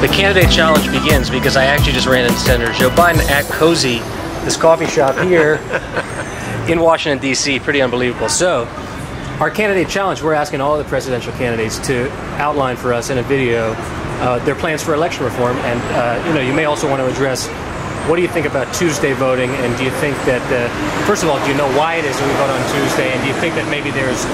The candidate challenge begins because I actually just ran into Senator Joe Biden at Cozy, this coffee shop here in Washington, D.C. Pretty unbelievable. So, our candidate challenge, we're asking all the presidential candidates to outline for us in a video their plans for election reform. And, you may also want to address, what do you think about Tuesday voting? And do you think that, first of all, do you know why it is that we vote on Tuesday? And do you think that maybe there's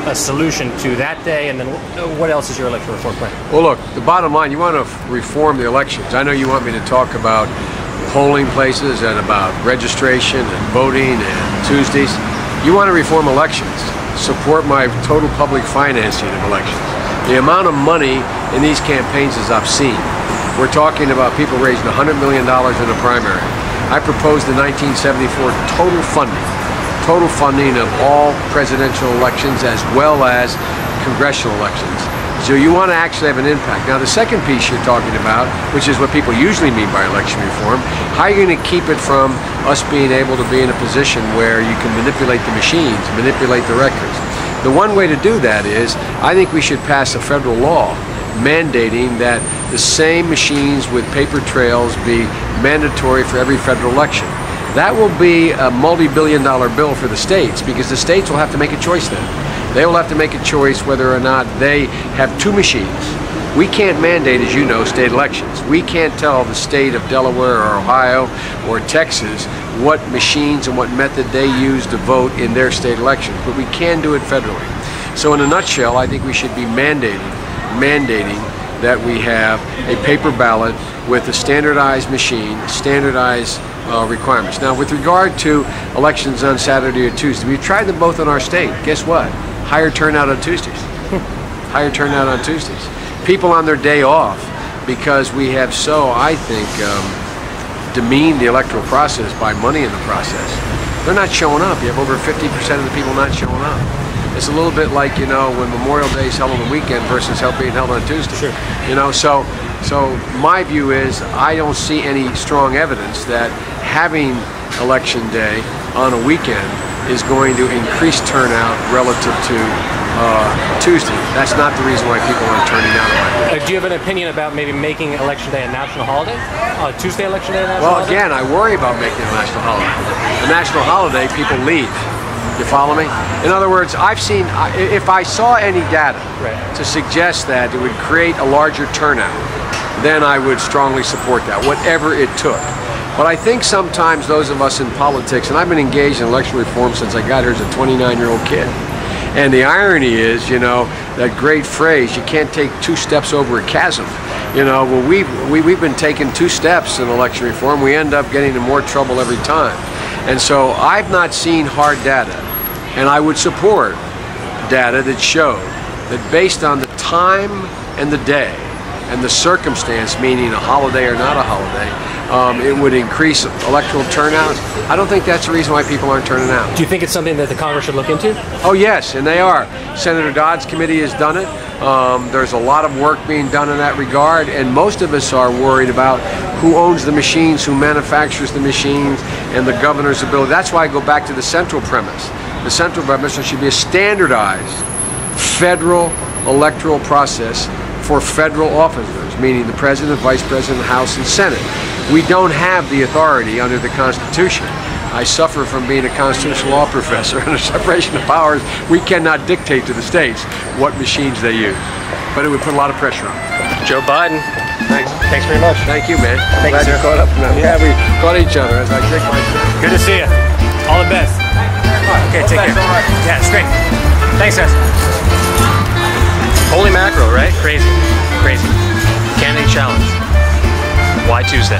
a solution to that day? And then what else is your election reform plan? Well, look, the bottom line, you want to reform the elections. I know you want me to talk about polling places and about registration and voting and Tuesdays. You want to reform elections. Support my total public financing of elections. The amount of money in these campaigns is obscene. We're talking about people raising $100 million in a primary. I proposed the 1974 total funding of all presidential elections as well as congressional elections. So you want to actually have an impact. Now the second piece you're talking about, which is what people usually mean by election reform, how are you going to keep it from us being able to be in a position where you can manipulate the machines, manipulate the records? The one way to do that is, I think we should pass a federal law mandating that the same machines with paper trails be mandatory for every federal election. That will be a multi-billion-dollar bill for the states, because the states will have to make a choice then. They will have to make a choice whether or not they have two machines. We can't mandate, as you know, state elections. We can't tell the state of Delaware or Ohio or Texas what machines and what method they use to vote in their state elections, but we can do it federally. So in a nutshell, I think we should be mandating that we have a paper ballot with a standardized machine, standardized requirements. Now, with regard to elections on Saturday or Tuesday, we've tried them both in our state. Guess what? Higher turnout on Tuesdays. Higher turnout on Tuesdays. People on their day off, because we have so, I think, demeaned the electoral process by money in the process. They're not showing up. You have over 50% of the people not showing up. It's a little bit like, when Memorial Day is held on the weekend versus being held on Tuesday. Sure. So my view is, I don't see any strong evidence that having Election Day on a weekend is going to increase turnout relative to Tuesday. That's not the reason why people aren't turning out. Do you have an opinion about maybe making Election Day a national holiday? Tuesday Election Day a national holiday? Well, again, I worry about making it a national holiday. A national holiday, people leave. You follow me? In other words, if I saw any data to suggest that it would create a larger turnout, then I would strongly support that, whatever it took. But I think sometimes those of us in politics, and I've been engaged in election reform since I got here as a 29-year-old kid, and the irony is, that great phrase, you can't take two steps over a chasm. Well, we've been taking two steps in election reform. We end up getting in more trouble every time. And so I've not seen hard data, and I would support data that showed that based on the time and the day and the circumstance, meaning a holiday or not a holiday, it would increase electoral turnout. I don't think that's the reason why people aren't turning out. Do you think it's something that the Congress should look into? Oh yes, and they are. Senator Dodd's committee has done it. There's a lot of work being done in that regard, and most of us are worried about who owns the machines, who manufactures the machines, and the governor's ability. That's why I go back to the central premise. The central premise should be a standardized federal electoral process for federal officers, meaning the president, vice president, House, and Senate. We don't have the authority under the Constitution. I suffer from being a constitutional law professor and a separation of powers. We cannot dictate to the states what machines they use, but it would put a lot of pressure on them. Joe Biden. Thanks very much. Thank you, man. Thank Glad you, you caught up now. Yeah, we caught each other as I drink my drink. Good to see you. All the best. Okay, take care. Yeah, it's great. Thanks, guys. Holy mackerel, right? Crazy. Candidate challenge. Why Tuesday?